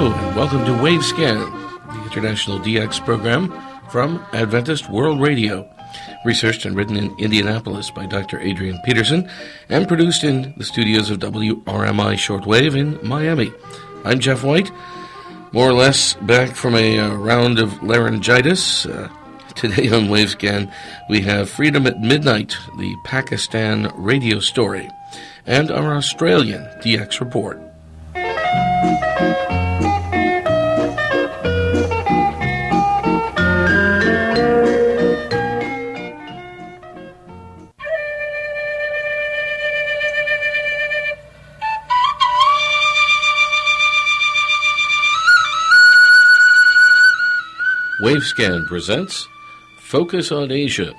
Hello, and welcome to Wavescan, the international DX program from Adventist World Radio, researched and written in Indianapolis by Dr. Adrian Peterson, and produced in the studios of WRMI Shortwave in Miami. I'm Jeff White, more or less back from a round of laryngitis. Today on Wavescan, we have Freedom at Midnight, the Pakistan radio story, and our Australian DX report. Wavescan presents Focus on Asia,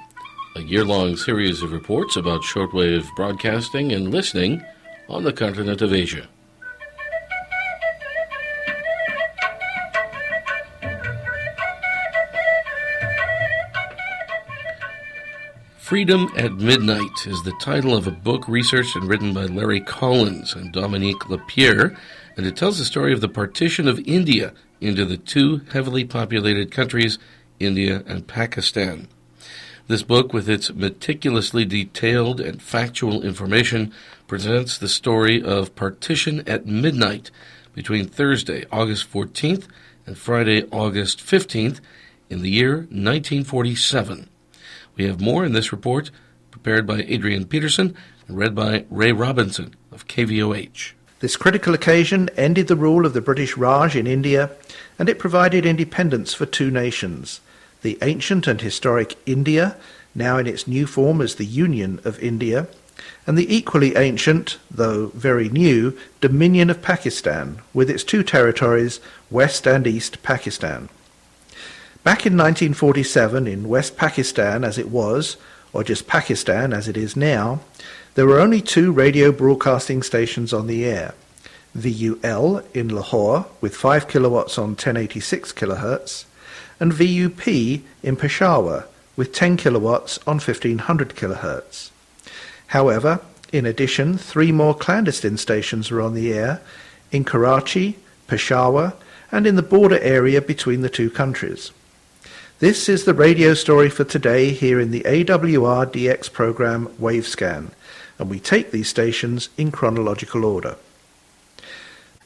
a year-long series of reports about shortwave broadcasting and listening on the continent of Asia. Freedom at Midnight is the title of a book researched and written by Larry Collins and Dominique Lapierre, and it tells the story of the partition of India into the two heavily populated countries, India and Pakistan. This book, with its meticulously detailed and factual information, presents the story of partition at midnight between Thursday, August 14th and Friday, August 15th in the year 1947. We have more in this report, prepared by Adrian Peterson and read by Ray Robinson of KVOH. This critical occasion ended the rule of the British Raj in India, and it provided independence for two nations, the ancient and historic India, now in its new form as the Union of India, and the equally ancient, though very new, Dominion of Pakistan, with its two territories, West and East Pakistan. Back in 1947, in West Pakistan as it was, or just Pakistan as it is now, there were only two radio broadcasting stations on the air, VUL in Lahore with 5 kilowatts on 1086 kilohertz, and VUP in Peshawar with 10 kilowatts on 1500 kilohertz. However, in addition, 3 more clandestine stations were on the air in Karachi, Peshawar, and in the border area between the two countries. This is the radio story for today here in the AWR DX program Wavescan, and we take these stations in chronological order.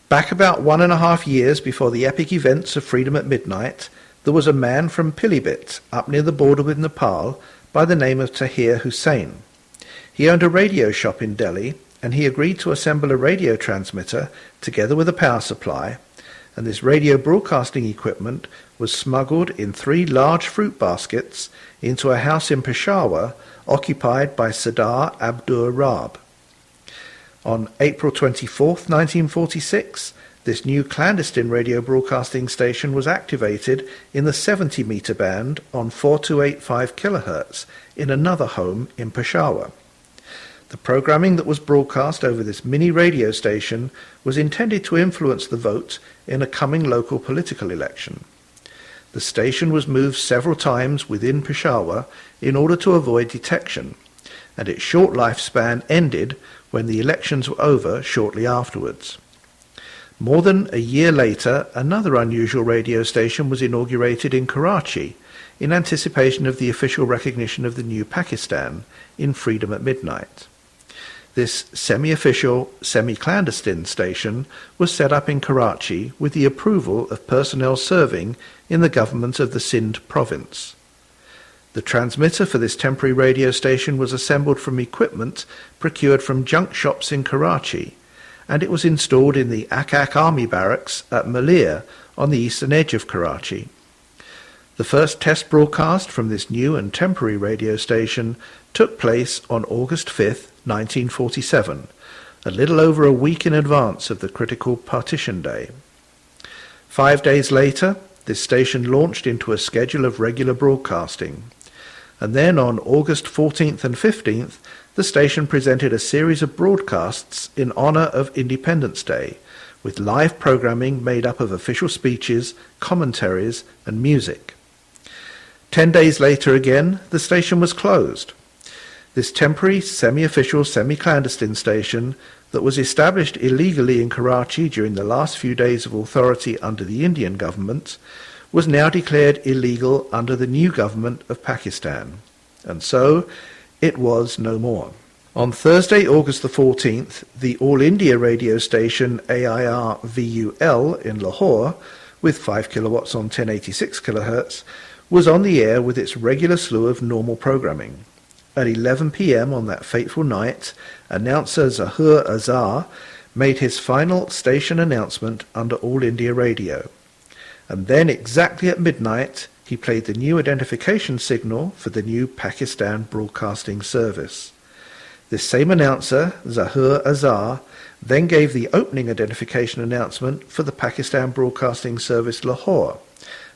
Back about 1.5 years before the epic events of Freedom at Midnight, there was a man from Pilibhit, up near the border with Nepal, by the name of Tahir Hussain. He owned a radio shop in Delhi, and he agreed to assemble a radio transmitter together with a power supply, and this radio broadcasting equipment was smuggled in 3 large fruit baskets into a house in Peshawar occupied by Sardar Abdur Rab. On April 24, 1946, this new clandestine radio broadcasting station was activated in the 70-meter band on 4285 kilohertz in another home in Peshawar. The programming that was broadcast over this mini radio station was intended to influence the vote in a coming local political election. The station was moved several times within Peshawar in order to avoid detection, and its short lifespan ended when the elections were over shortly afterwards. More than a year later, another unusual radio station was inaugurated in Karachi in anticipation of the official recognition of the new Pakistan in Freedom at Midnight. This semi-official, semi-clandestine station was set up in Karachi with the approval of personnel serving in the government of the Sindh province. The transmitter for this temporary radio station was assembled from equipment procured from junk shops in Karachi, and it was installed in the Akak Army Barracks at Malir on the eastern edge of Karachi. The first test broadcast from this new and temporary radio station took place on August 5th, 1947, a little over a week in advance of the critical partition day. 5 days later, this station launched into a schedule of regular broadcasting, and then on August 14th and 15th, the station presented a series of broadcasts in honor of Independence Day, with live programming made up of official speeches, commentaries, and music. 10 days later again, the station was closed. This temporary, semi-official, semi-clandestine station that was established illegally in Karachi during the last few days of authority under the Indian government was now declared illegal under the new government of Pakistan, and so it was no more. On Thursday, August the 14th, the All India radio station AIR-VUL in Lahore, with 5 kilowatts on 1086 kilohertz, was on the air with its regular slew of normal programming. At 11 p.m. on that fateful night, announcer Zahur Azhar made his final station announcement under All India Radio. And then, exactly at midnight, he played the new identification signal for the new Pakistan Broadcasting Service. This same announcer, Zahur Azhar, then gave the opening identification announcement for the Pakistan Broadcasting Service Lahore,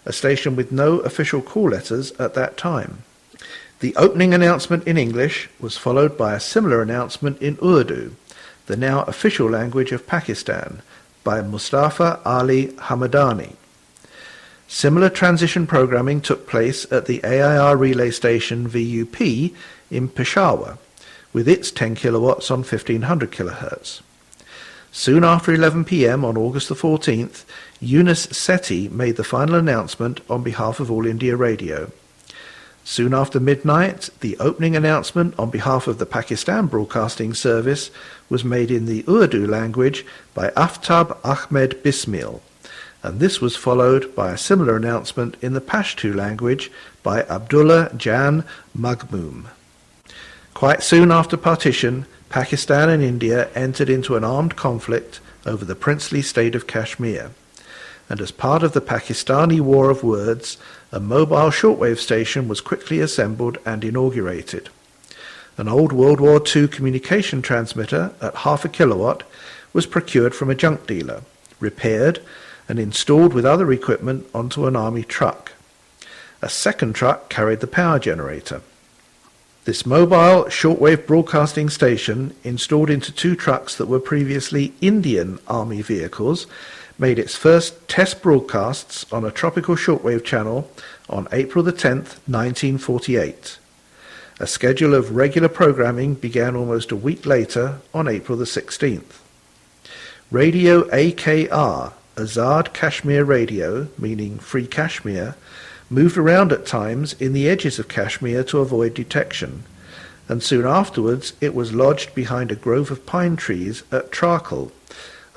a station with no official call letters at that time. The opening announcement in English was followed by a similar announcement in Urdu, the now official language of Pakistan, by Mustafa Ali Hamadani. Similar transition programming took place at the AIR relay station VUP in Peshawar, with its 10 kilowatts on 1500 kilohertz. Soon after 11 p.m. on August the 14th, Yunus Sethi made the final announcement on behalf of All India Radio. Soon after midnight, the opening announcement on behalf of the Pakistan Broadcasting Service was made in the Urdu language by Aftab Ahmed Bismil, and this was followed by a similar announcement in the Pashto language by Abdullah Jan Maghmoom. Quite soon after partition, Pakistan and India entered into an armed conflict over the princely state of Kashmir, and as part of the Pakistani War of Words, a mobile shortwave station was quickly assembled and inaugurated. An old World War II communication transmitter at 0.5 kilowatt was procured from a junk dealer, repaired, and installed with other equipment onto an army truck. A second truck carried the power generator. This mobile shortwave broadcasting station, installed into 2 trucks that were previously Indian Army vehicles, made its first test broadcasts on a tropical shortwave channel on April the 10th, 1948. A schedule of regular programming began almost a week later on April the 16th. Radio AKR, Azad Kashmir Radio, meaning Free Kashmir, moved around at times in the edges of Kashmir to avoid detection, and soon afterwards it was lodged behind a grove of pine trees at Trakal,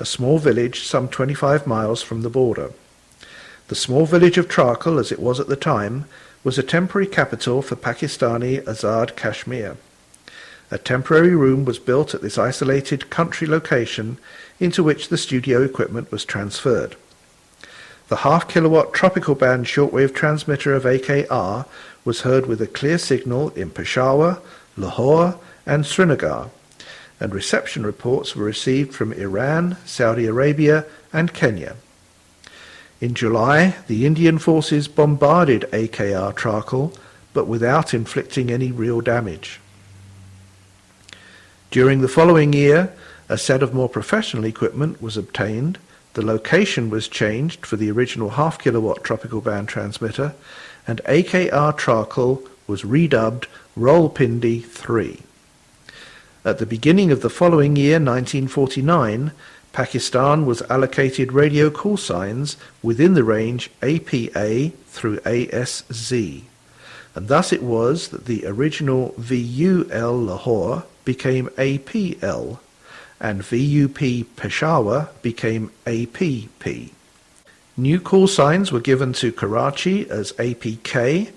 a small village some 25 miles from the border. The small village of Trakal, as it was at the time, was a temporary capital for Pakistani Azad Kashmir. A temporary room was built at this isolated country location into which the studio equipment was transferred. The 0.5 kilowatt tropical band shortwave transmitter of AKR was heard with a clear signal in Peshawar, Lahore and Srinagar, and reception reports were received from Iran, Saudi Arabia and Kenya. In July, the Indian forces bombarded AKR Trakal, but without inflicting any real damage. During the following year, a set of more professional equipment was obtained, the location was changed for the original 0.5 kilowatt tropical band transmitter, and AKR Trakal was redubbed Rawalpindi 3. At the beginning of the following year, 1949, Pakistan was allocated radio call signs within the range APA through ASZ, and thus it was that the original VUL Lahore became APL, and VUP Peshawar became APP. New call signs were given to Karachi as APK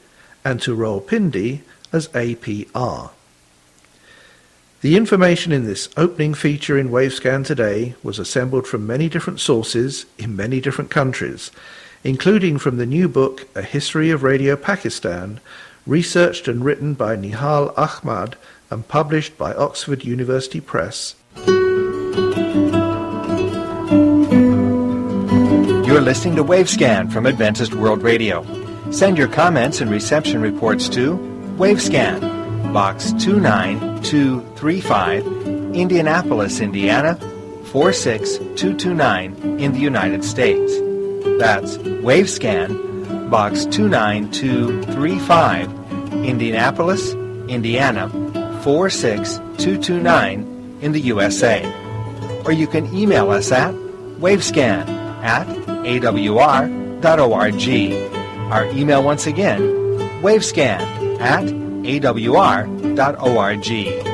and to Rawalpindi as APR. The information in this opening feature in Wavescan today was assembled from many different sources in many different countries, including from the new book A History of Radio Pakistan, researched and written by Nihal Ahmad and published by Oxford University Press. You're listening to Wavescan from Adventist World Radio. Send your comments and reception reports to Wavescan, Box 29235, Indianapolis, Indiana 46229 in the United States. That's Wavescan, Box 29235, Indianapolis, Indiana 46229 in the USA. or you can email us at wavescan@awr.org. Our email once again, wavescan@awr.org.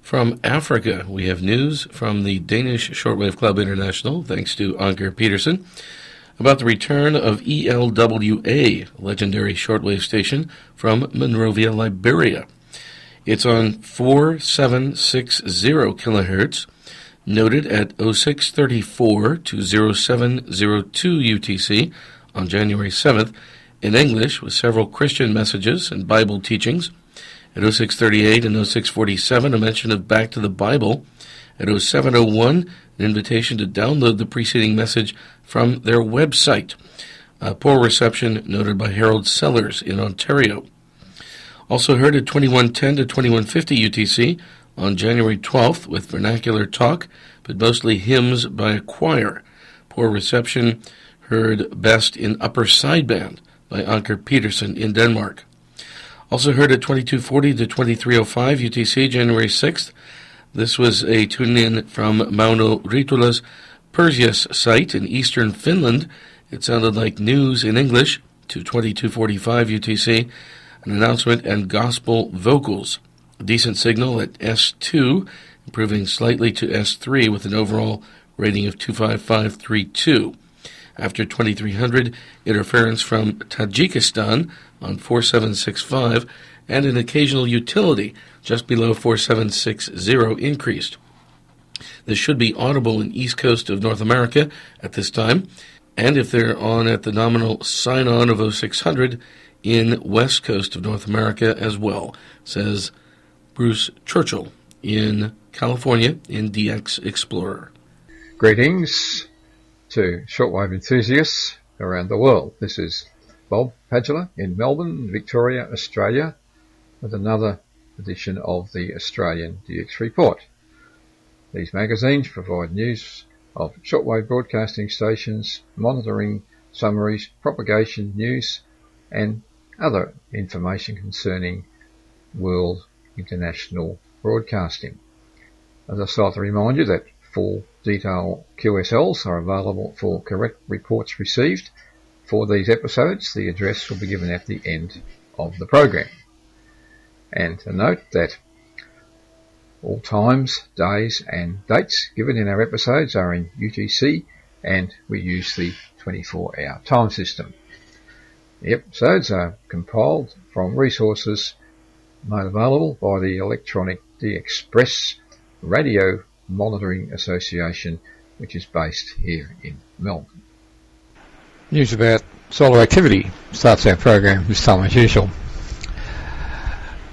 From Africa, we have news from the Danish Shortwave Club International, thanks to Anker Petersen, about the return of ELWA, legendary shortwave station from Monrovia, Liberia. It's on 4760 kilohertz, noted at 0634 to 0702 UTC on January 7th, in English with several Christian messages and Bible teachings. At 0638 and 0647, a mention of Back to the Bible. At 0701, an invitation to download the preceding message from their website. Poor reception noted by Harold Sellers in Ontario. Also heard at 2110 to 2150 UTC on January 12th with vernacular talk, but mostly hymns by a choir. Poor reception heard best in upper sideband by Anker Petersen in Denmark. Also heard at 2240 to 2305 UTC, January 6th. This was a tune-in from Mauno Ritula's Perseus site in eastern Finland. It sounded like news in English to 2245 UTC, an announcement and gospel vocals. A decent signal at S2, improving slightly to S3 with an overall rating of 25532. After 2300, interference from Tajikistan on 4765, and an occasional utility just below 4760 increased. This should be audible in east coast of North America at this time, and if they're on at the nominal sign-on of 0600 in west coast of North America as well, says Bruce Churchill in California in DX Explorer. Greetings to shortwave enthusiasts around the world. This is Bob Padula in Melbourne, Victoria, Australia, with another edition of the Australian DX Report. These magazines provide news of shortwave broadcasting stations, monitoring summaries, propagation news, and other information concerning world international broadcasting. As I start to remind you that full detailed QSLs are available for correct reports received for these episodes. The address will be given at the end of the program. And a note that all times, days and dates given in our episodes are in UTC, and we use the 24-hour time system. The episodes are compiled from resources made available by the Electronic DXpress Radio Monitoring Association, which is based here in Melbourne. News about solar activity starts our program this time as usual.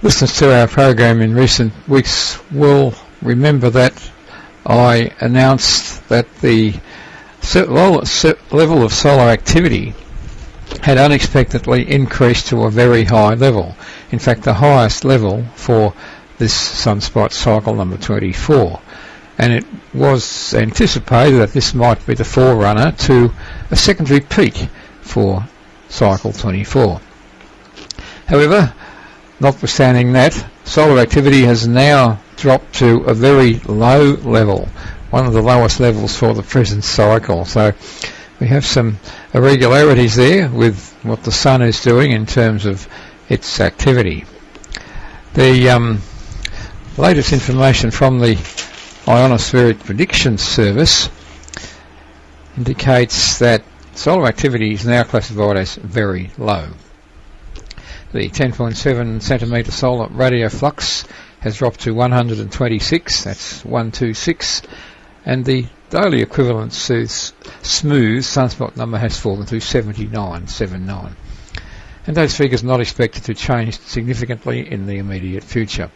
Listeners to our program in recent weeks will remember that I announced that the level of solar activity had unexpectedly increased to a very high level. In fact, the highest level for this sunspot cycle number 24. And it was anticipated that this might be the forerunner to a secondary peak for cycle 24. However, notwithstanding that, solar activity has now dropped to a very low level, one of the lowest levels for the present cycle. So we have some irregularities there with what the sun is doing in terms of its activity. The latest information from the Ionospheric Prediction Service indicates that solar activity is now classified as very low. The 10.7 centimetre solar radio flux has dropped to 126, that's 126, and the daily equivalent smooth sunspot number has fallen to 7979. And those figures are not expected to change significantly in the immediate future.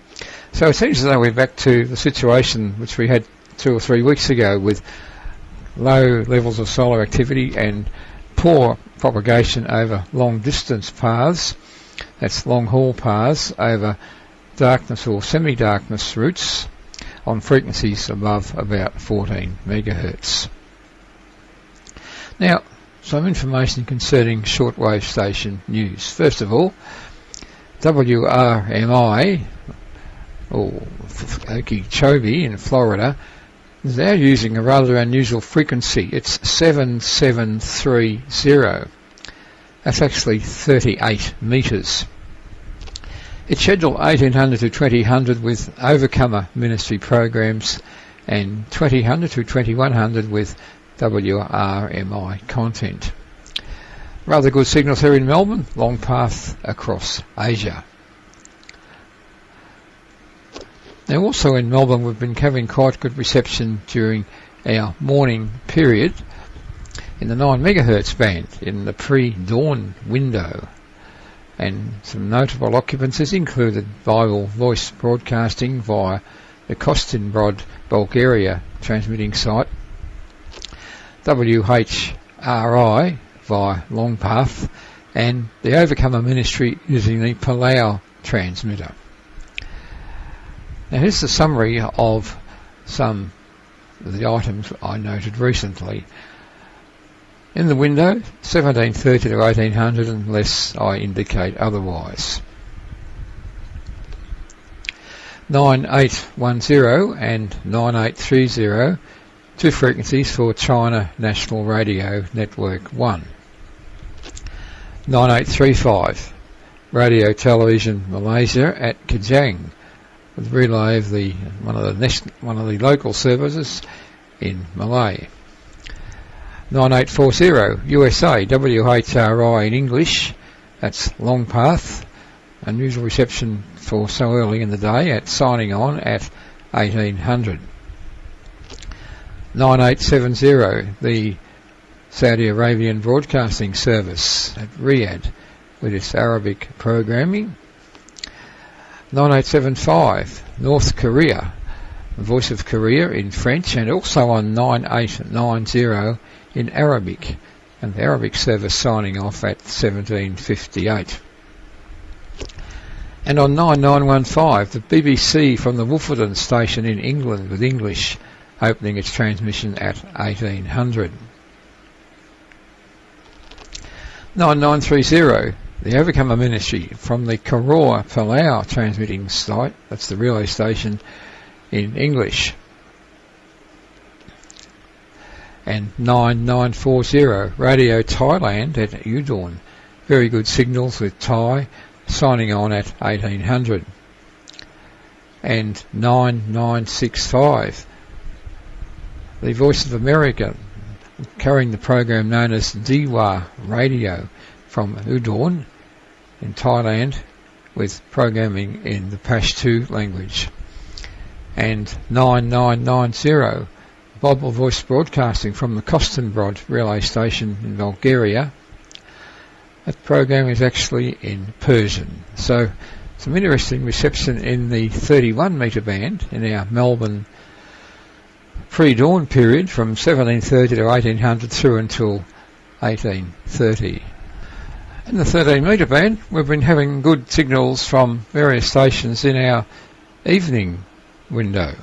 So it seems as though we're back to the situation which we had 2 or 3 weeks ago, with low levels of solar activity and poor propagation over long distance paths, that's long haul paths over darkness or semi-darkness routes on frequencies above about 14 megahertz. Now, some information concerning shortwave station news. First of all, WRMI, or Okeechobee in Florida, is now using a rather unusual frequency. It's 7730. That's actually 38 metres. It's scheduled 1800 to 2000 with Overcomer Ministry programs and 2000 to 2100 with WRMI content. Rather good signals here in Melbourne, long path across Asia. Now also in Melbourne we've been having quite good reception during our morning period in the 9 MHz band in the pre-dawn window. And some notable occupancies included Bible voice broadcasting via the Kostinbrod, Bulgaria transmitting site, WHRI via Longpath, and the Overcomer Ministry using the Palau transmitter. Now here's the summary of some of the items I noted recently. In the window, 1730 to 1800 unless I indicate otherwise. 9810 and 9830, two frequencies for China National Radio Network 1. 9835, Radio Television Malaysia at Kajang, with relay of one of the local services in Malay. 9840 USA WHRI in English, that's Longpath, unusual reception for so early in the day, at signing on at 1800. 9870 the Saudi Arabian Broadcasting Service at Riyadh with its Arabic programming. 9875 North Korea, Voice of Korea in French, and also on 9890 in Arabic, and the Arabic service signing off at 1758. And on 9915 the BBC from the Wolferton station in England with English, opening its transmission at 1800. 9930 the Overcomer Ministry from the Koror Palau transmitting site, that's the relay station in English. And 9940 Radio Thailand at Udon, very good signals with Thai, signing on at 1800. And 9965 the Voice of America, carrying the program known as Diwa Radio from Udon in Thailand, with programming in the Pashto language. And 9990 Bible Voice Broadcasting from the Kostinbrod relay station in Bulgaria. That program is actually in Persian. So some interesting reception in the 31 metre band in our Melbourne pre-dawn period from 1730 to 1800 through until 1830. In the 13 metre band we've been having good signals from various stations in our evening window.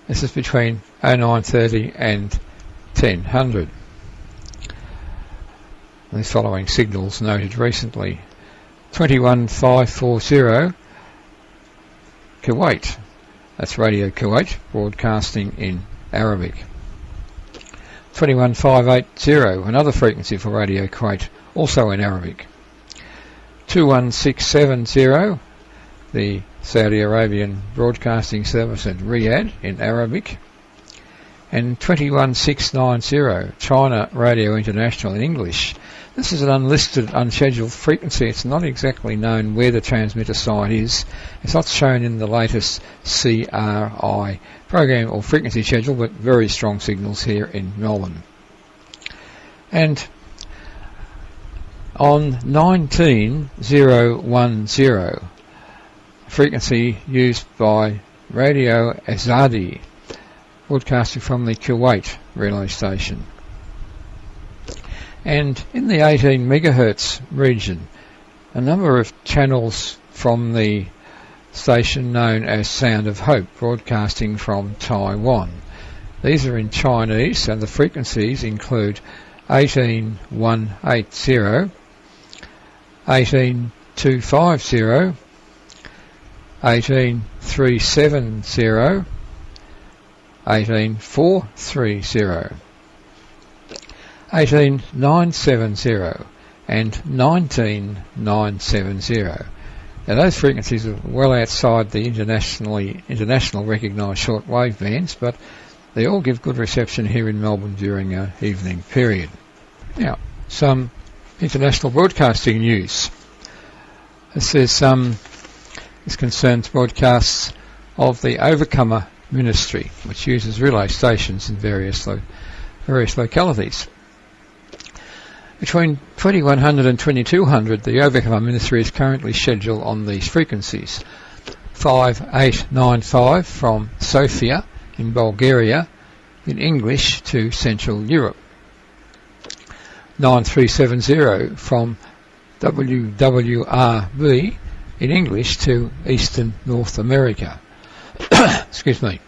This is between 0930 and 1000. The following signals noted recently. 21540 Kuwait, that's Radio Kuwait, broadcasting in Arabic. 21580, another frequency for Radio Kuwait, also in Arabic. 21670, the Saudi Arabian Broadcasting Service at Riyadh in Arabic. And 21690, China Radio International in English. This is an unlisted, unscheduled frequency. It's not exactly known where the transmitter site is. It's not shown in the latest CRI program or frequency schedule, but very strong signals here in Melbourne. And on 19010, frequency used by Radio Azadi, broadcasting from the Kuwait relay station. And in the 18 megahertz region, a number of channels from the station known as Sound of Hope, broadcasting from Taiwan. These are in Chinese, and the frequencies include 18180, 18250, 18370, 18430, 18970 and 19970. Now those frequencies are well outside the international recognised shortwave bands, but they all give good reception here in Melbourne during an evening period. Now, some international broadcasting news. This concerns broadcasts of the Overcomer Ministry, which uses relay stations in various localities. Between 2100 and 2200, the Overcomer Ministry is currently scheduled on these frequencies: 5895 from Sofia in Bulgaria in English to Central Europe, 9370 from WWRB in English to Eastern North America, excuse me,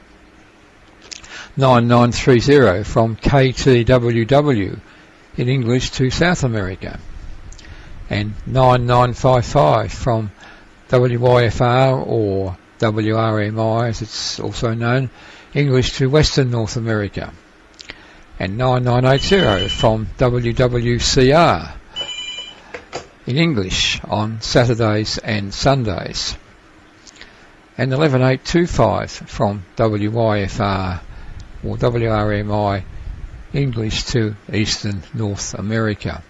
9930 from KTWW in English to South America, and 9955 from WYFR or WRMI as it's also known, English to Western North America, and 9980 from WWCR in English on Saturdays and Sundays, and 11825 from WYFR or WRMI English to Eastern North America.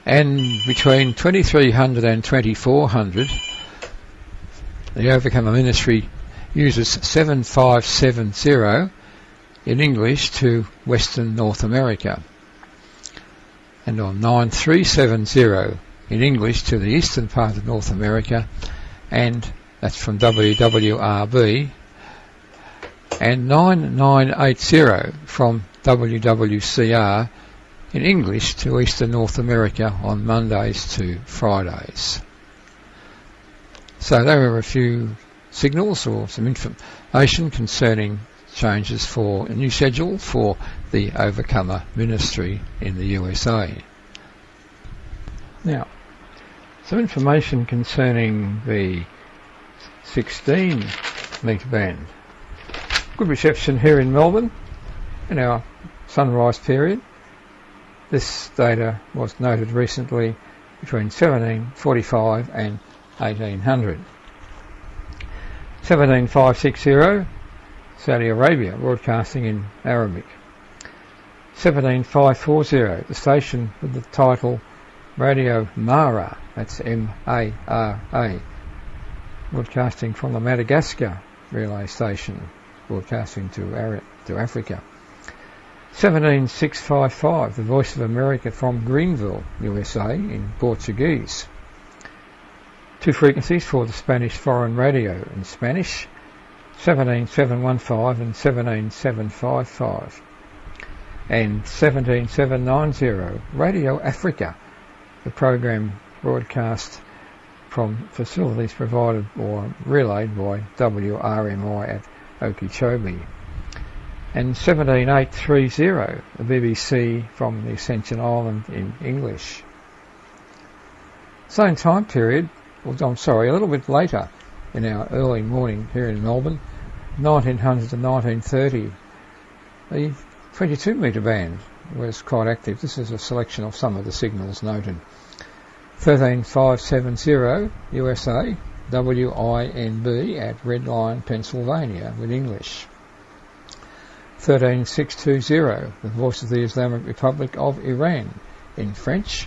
And between 2300 and 2400, the Overcomer Ministry uses 7570 in English to Western North America, and on 9370 in English to the eastern part of North America, and that's from WWRB, and 9980 from WWCR in English to Eastern North America on Mondays to Fridays. So there are a few signals or some information concerning changes for a new schedule for the Overcomer Ministry in the USA. Now, some information concerning the 16 metre band. Good reception here in Melbourne in our sunrise period. This data was noted recently between 1745 and 1800. 17560, Saudi Arabia, broadcasting in Arabic. 17540, the station with the title Radio Mara, that's M-A-R-A, broadcasting from the Madagascar relay station, broadcasting to Africa. 17655, the Voice of America from Greenville, USA, in Portuguese. Two frequencies for the Spanish foreign radio in Spanish, 17715 and 17755. And 17790, Radio Africa, the program broadcast from facilities provided or relayed by WRMI at Okeechobee. And 17830, the BBC from the Ascension Island in English. Same time period, a little bit later in our early morning here in Melbourne, 1900 to 1930, the 22 metre band was quite active. This is a selection of some of the signals noted. 13570 USA, WINB at Red Lion, Pennsylvania with English. 13620, the Voice of the Islamic Republic of Iran in French.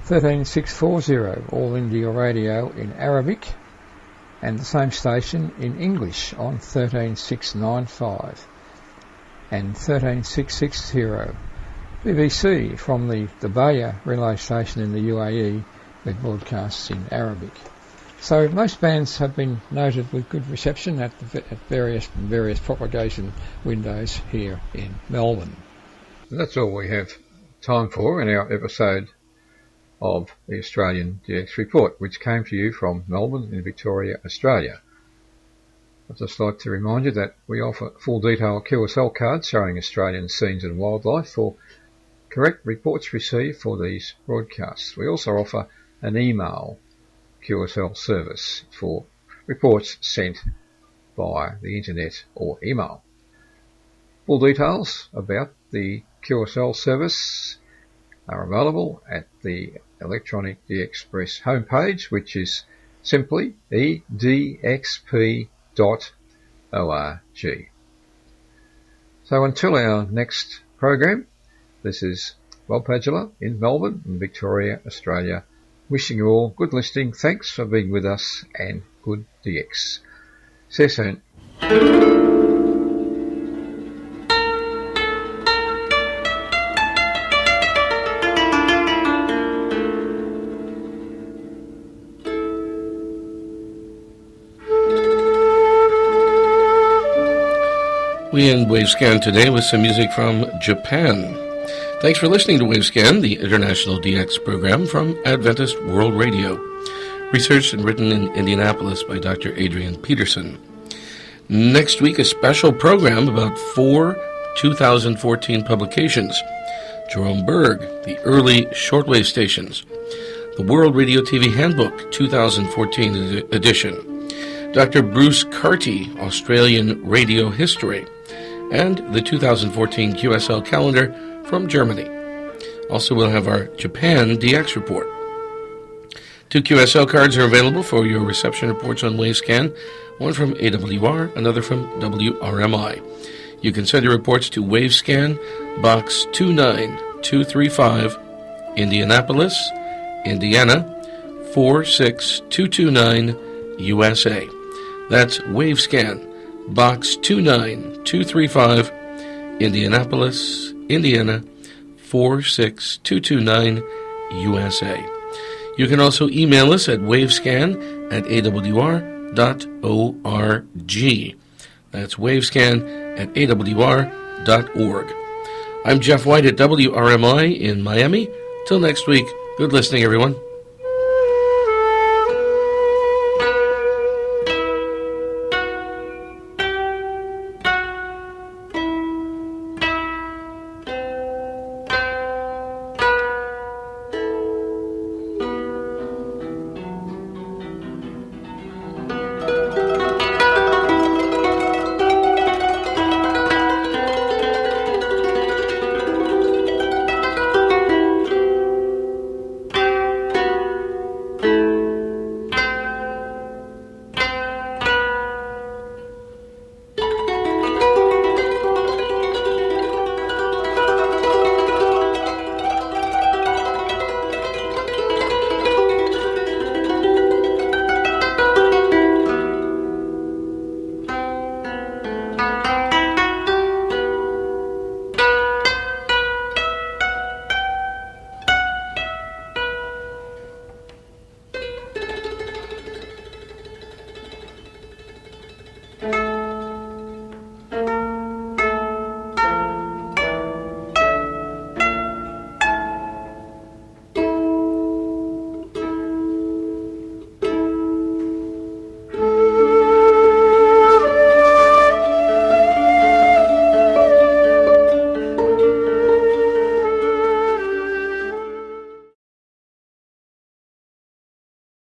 13640, All India Radio in Arabic, and the same station in English on 13695. And 13660, BBC from the Dubai relay station in the UAE with broadcasts in Arabic. So most bands have been noted with good reception at various propagation windows here in Melbourne. That's all we have time for in our episode of the Australian DX Report, which came to you from Melbourne in Victoria, Australia. I'd just like to remind you that we offer full detail QSL cards showing Australian scenes and wildlife for correct reports received for these broadcasts. We also offer an email QSL service for reports sent via the internet or email. Full details about the QSL service are available at the Electronic DXpress homepage, which is simply edxp.org. So until our next program, this is Bob Padula in Melbourne and Victoria, Australia, wishing you all good listening. Thanks for being with us and good DX. See you soon. We end Wavescan today with some music from Japan. Thanks for listening to Wavescan, the international DX program from Adventist World Radio. Researched and written in Indianapolis by Dr. Adrian Peterson. Next week, a special program about 4 2014 publications. Jerome Berg, the early shortwave stations. The World Radio TV Handbook 2014 edition. Dr. Bruce Carty, Australian Radio History. And the 2014 QSL calendar from Germany. Also, we'll have our Japan DX report. 2 QSL cards are available for your reception reports on Wavescan, one from AWR, another from WRMI. You can send your reports to Wavescan, Box 29235, Indianapolis, Indiana, 46229, USA. That's Wavescan, Box 29235, Indianapolis, Indiana, 46229, USA. You can also email us at wavescan@awr.org. That's wavescan@awr.org. I'm Jeff White at WRMI in Miami. Till next week, good listening, everyone.